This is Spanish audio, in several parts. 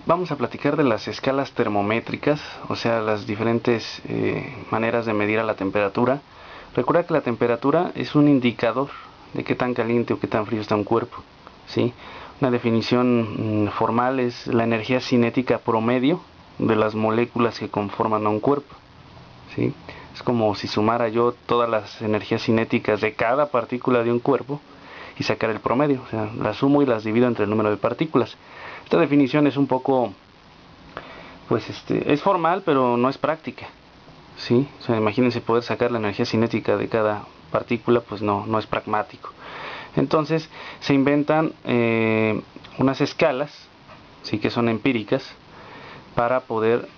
Vamos a platicar de las escalas termométricas, o sea, las diferentes maneras de medir a la temperatura. Recuerda que la temperatura es un indicador de qué tan caliente o qué tan frío está un cuerpo, ¿sí? Una definición formal es la energía cinética promedio de las moléculas que conforman a un cuerpo, ¿sí? Es como si sumara yo todas las energías cinéticas de cada partícula de un cuerpo y sacar el promedio, o sea, las sumo y las divido entre el número de partículas. Esta definición es un poco, pues es formal, pero no es práctica, ¿sí? O sea, imagínense poder sacar la energía cinética de cada partícula, pues no es pragmático. Entonces se inventan unas escalas, sí, que son empíricas, para poder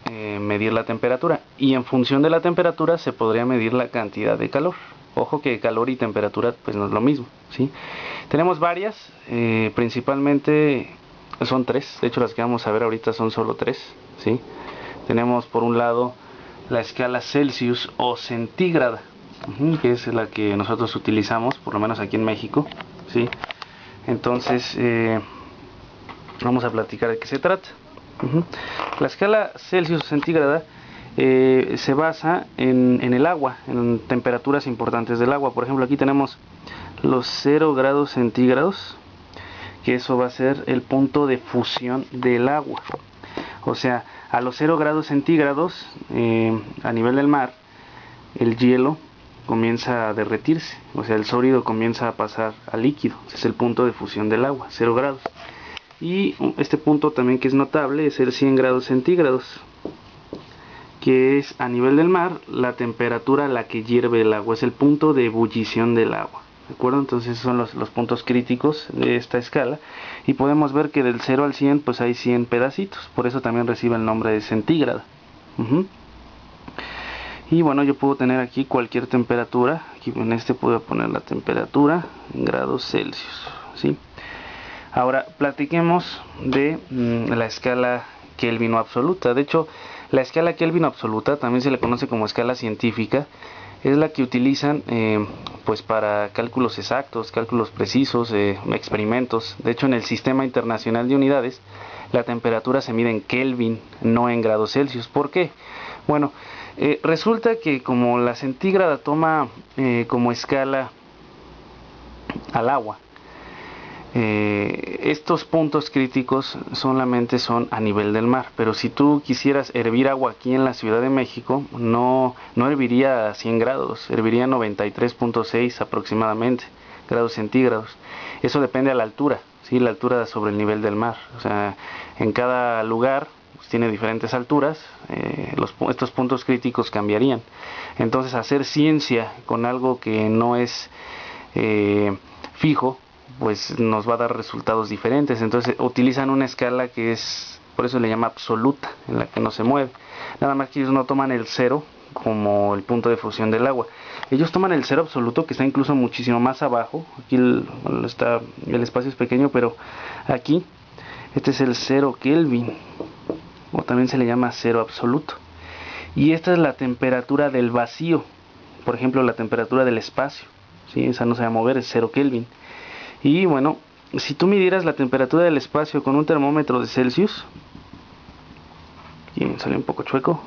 medir la temperatura, y en función de la temperatura se podría medir la cantidad de calor. Ojo que calor y temperatura pues no es lo mismo, ¿sí? Tenemos varias, principalmente son tres, de hecho las que vamos a ver ahorita son solo tres, ¿sí? Tenemos por un lado la escala Celsius o centígrada, que es la que nosotros utilizamos, por lo menos aquí en México, ¿sí? Entonces vamos a platicar de qué se trata. La escala Celsius o centígrada se basa en el agua, en temperaturas importantes del agua. Por ejemplo, aquí tenemos los 0 grados centígrados, que eso va a ser el punto de fusión del agua. O sea, a los 0 grados centígrados, a nivel del mar, el hielo comienza a derretirse, o sea, el sólido comienza a pasar al líquido. Ese es el punto de fusión del agua, 0 grados. Y este punto también que es notable es el 100 grados centígrados, que es a nivel del mar la temperatura a la que hierve el agua, es el punto de ebullición del agua. ¿De acuerdo? Entonces son los puntos críticos de esta escala, y podemos ver que del 0 al 100 pues hay 100 pedacitos, por eso también recibe el nombre de centígrada. Y bueno, yo puedo tener aquí cualquier temperatura, aquí en este puedo poner la temperatura en grados Celsius, ¿sí? Ahora platiquemos de la escala Kelvin absoluta. De hecho, la escala Kelvin absoluta también se le conoce como escala científica. Es la que utilizan pues para cálculos exactos, cálculos precisos, experimentos. De hecho, en el Sistema Internacional de Unidades, la temperatura se mide en Kelvin, no en grados Celsius. ¿Por qué? Bueno, resulta que como la centígrada toma como escala al agua, estos puntos críticos solamente son a nivel del mar, pero si tú quisieras hervir agua aquí en la Ciudad de México, no herviría a 100 grados, herviría a 93.6 aproximadamente grados centígrados. Eso depende a la altura, ¿sí? La altura sobre el nivel del mar. O sea, en cada lugar pues, tiene diferentes alturas, estos puntos críticos cambiarían. Entonces, hacer ciencia con algo que no es fijo, pues nos va a dar resultados diferentes. Entonces utilizan una escala que es, por eso le llama absoluta, en la que no se mueve. Nada más que ellos no toman el cero como el punto de fusión del agua. Ellos toman el cero absoluto, que está incluso muchísimo más abajo. Aquí el espacio es pequeño, pero aquí este es el 0 Kelvin, o también se le llama cero absoluto. Y esta es la temperatura del vacío, por ejemplo la temperatura del espacio, ¿sí? Esa no se va a mover, es 0 Kelvin. Y bueno, si tú midieras la temperatura del espacio con un termómetro de Celsius, aquí me salió un poco chueco,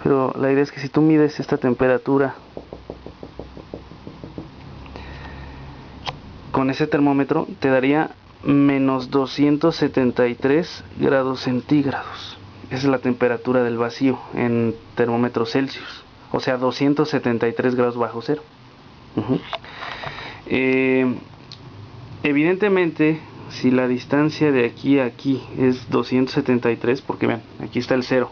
pero la idea es que si tú mides esta temperatura con ese termómetro, te daría menos 273 grados centígrados. Esa es la temperatura del vacío en termómetros Celsius, o sea 273 grados bajo cero. Evidentemente, si la distancia de aquí a aquí es 273, porque vean, aquí está el 0,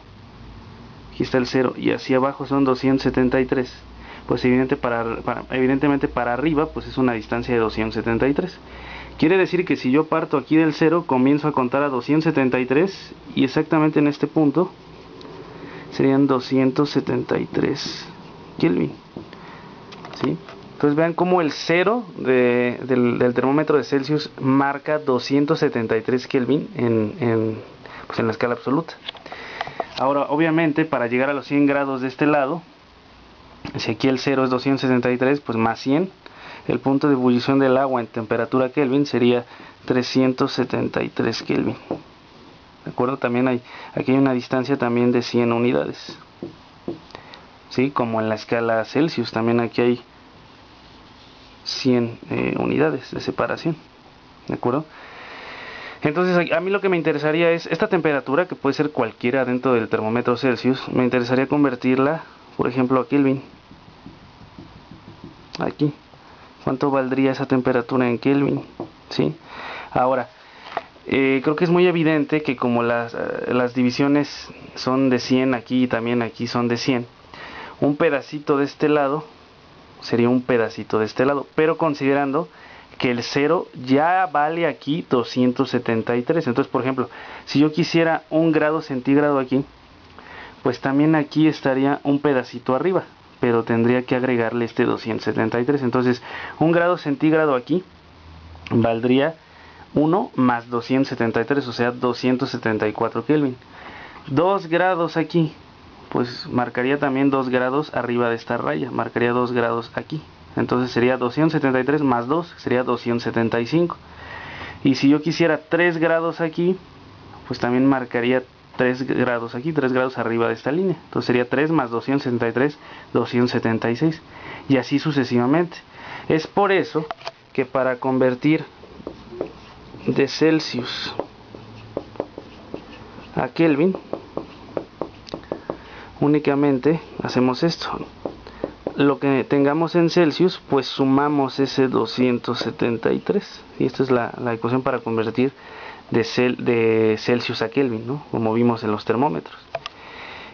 aquí está el 0 y hacia abajo son 273, pues evidentemente para arriba pues es una distancia de 273. Quiere decir que si yo parto aquí del 0, comienzo a contar a 273 y exactamente en este punto serían 273 Kelvin, ¿sí? Entonces vean cómo el 0 del termómetro de Celsius marca 273 Kelvin pues en la escala absoluta. Ahora, obviamente, para llegar a los 100 grados de este lado, si aquí el 0 es 273, pues más 100, el punto de ebullición del agua en temperatura Kelvin sería 373 Kelvin. ¿de acuerdo? También aquí hay una distancia también de 100 unidades, ¿sí? Como en la escala Celsius, también aquí hay 100 unidades de separación, ¿de acuerdo? Entonces a mí lo que me interesaría es esta temperatura, que puede ser cualquiera dentro del termómetro Celsius, me interesaría convertirla, por ejemplo, a Kelvin. Aquí, ¿cuánto valdría esa temperatura en Kelvin? ¿Sí? Ahora, creo que es muy evidente que como las divisiones son de 100 aquí y también aquí son de 100, un pedacito de este lado sería un pedacito de este lado, pero considerando que el 0 ya vale aquí 273. Entonces, por ejemplo, si yo quisiera 1 grado centígrado aquí, pues también aquí estaría un pedacito arriba, pero tendría que agregarle este 273. Entonces 1 grado centígrado aquí valdría 1 más 273, o sea 274 Kelvin. 2 grados aquí, pues marcaría también 2 grados arriba de esta raya, marcaría 2 grados aquí. Entonces sería 273 más 2, sería 275. Y si yo quisiera 3 grados aquí, pues también marcaría 3 grados aquí, 3 grados arriba de esta línea. Entonces sería 3 más 273, 276. Y así sucesivamente. Es por eso que para convertir de Celsius a Kelvin, únicamente hacemos esto. Lo que tengamos en Celsius, pues sumamos ese 273. Y esta es la ecuación para convertir de Celsius a Kelvin, ¿no? Como vimos en los termómetros.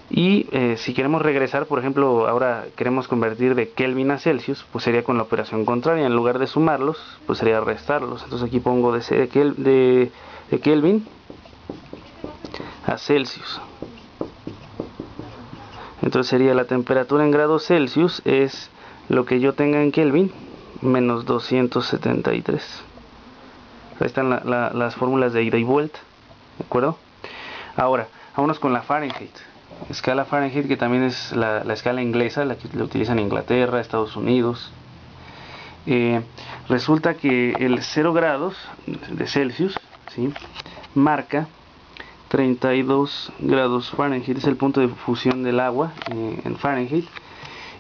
Y si queremos regresar, por ejemplo, ahora queremos convertir de Kelvin a Celsius, pues sería con la operación contraria. En lugar de sumarlos, pues sería restarlos. Entonces aquí pongo de Kelvin a Celsius. Entonces sería la temperatura en grados Celsius es lo que yo tenga en Kelvin menos 273. Ahí están las fórmulas de ida y vuelta, ¿de acuerdo? Ahora, vámonos con la Fahrenheit. Escala Fahrenheit, que también es la escala inglesa, la que la utilizan en Inglaterra, Estados Unidos. Resulta que el 0 grados de Celsius, ¿sí?, marca 32 grados Fahrenheit, es el punto de fusión del agua en Fahrenheit.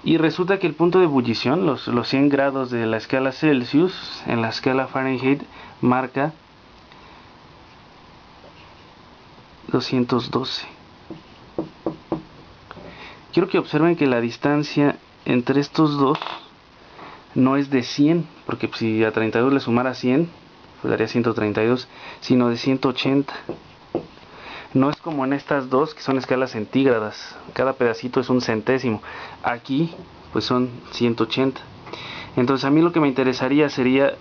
Y resulta que el punto de ebullición, los 100 grados de la escala Celsius, en la escala Fahrenheit, marca 212. Quiero que observen que la distancia entre estos dos no es de 100, porque si a 32 le sumara 100, pues daría 132, sino de 180. No es como en estas dos, que son escalas centígradas. Cada pedacito es un centésimo. Aquí, pues son 180. Entonces a mí lo que me interesaría sería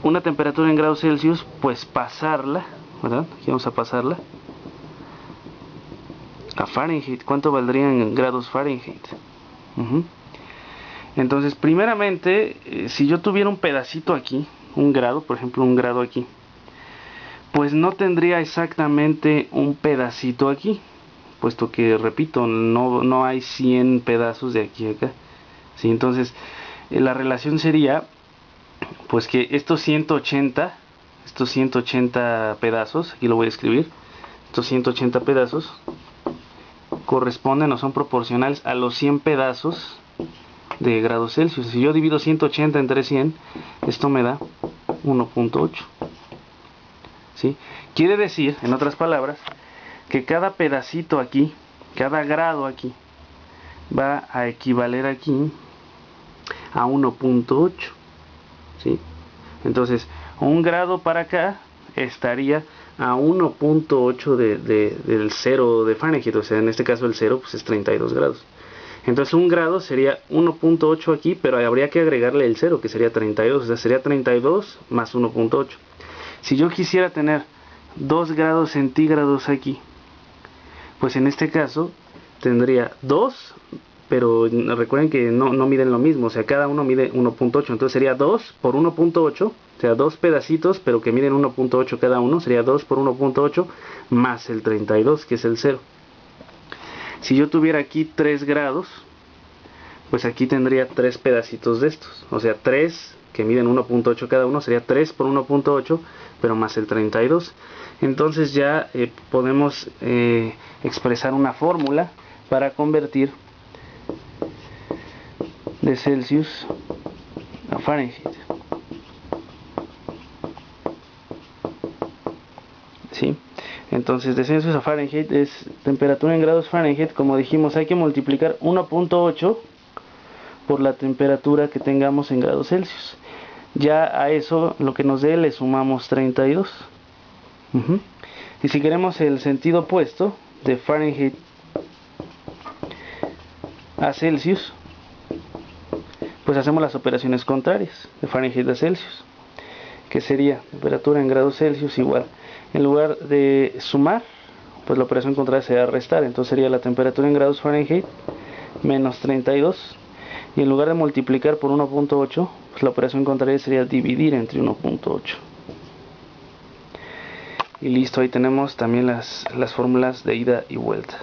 una temperatura en grados Celsius, pues pasarla, ¿verdad? Aquí vamos a pasarla a Fahrenheit. ¿Cuánto valdría en grados Fahrenheit? Entonces, primeramente, si yo tuviera un pedacito aquí, un grado, por ejemplo, un grado aquí, pues no tendría exactamente un pedacito aquí, puesto que, repito, no hay 100 pedazos de aquí a acá, ¿sí? Entonces la relación sería pues que estos 180 pedazos, aquí lo voy a escribir, estos 180 pedazos corresponden o son proporcionales a los 100 pedazos de grados Celsius. Si yo divido 180 entre 100, esto me da 1.8. ¿Sí? Quiere decir, en otras palabras, que cada pedacito aquí, cada grado aquí, va a equivaler aquí a 1.8. ¿Sí? Entonces, un grado para acá estaría a 1.8 del 0 de Fahrenheit. O sea, en este caso el 0 pues es 32 grados. Entonces un grado sería 1.8 aquí, pero habría que agregarle el 0, que sería 32. O sea, sería 32 más 1.8. Si yo quisiera tener 2 grados centígrados aquí, pues en este caso tendría 2, pero recuerden que no miden lo mismo, o sea, cada uno mide 1.8, entonces sería 2 por 1.8, o sea, 2 pedacitos, pero que miden 1.8 cada uno, sería 2 por 1.8 más el 32, que es el 0. Si yo tuviera aquí 3 grados, pues aquí tendría 3 pedacitos de estos, o sea, 3 que miden 1.8 cada uno, sería 3 por 1.8, pero más el 32. Entonces ya podemos expresar una fórmula para convertir de Celsius a Fahrenheit. ¿Sí? Entonces de Celsius a Fahrenheit es temperatura en grados Fahrenheit. Como dijimos, hay que multiplicar 1.8 por la temperatura que tengamos en grados Celsius. Ya a eso, lo que nos dé, le sumamos 32. Y si queremos el sentido opuesto de Fahrenheit a Celsius, pues hacemos las operaciones contrarias de Fahrenheit a Celsius, que sería temperatura en grados Celsius igual, en lugar de sumar, pues la operación contraria sería restar. Entonces sería la temperatura en grados Fahrenheit menos 32, y en lugar de multiplicar por 1.8, pues la operación contraria sería dividir entre 1.8. Y listo, ahí tenemos también las fórmulas de ida y vuelta.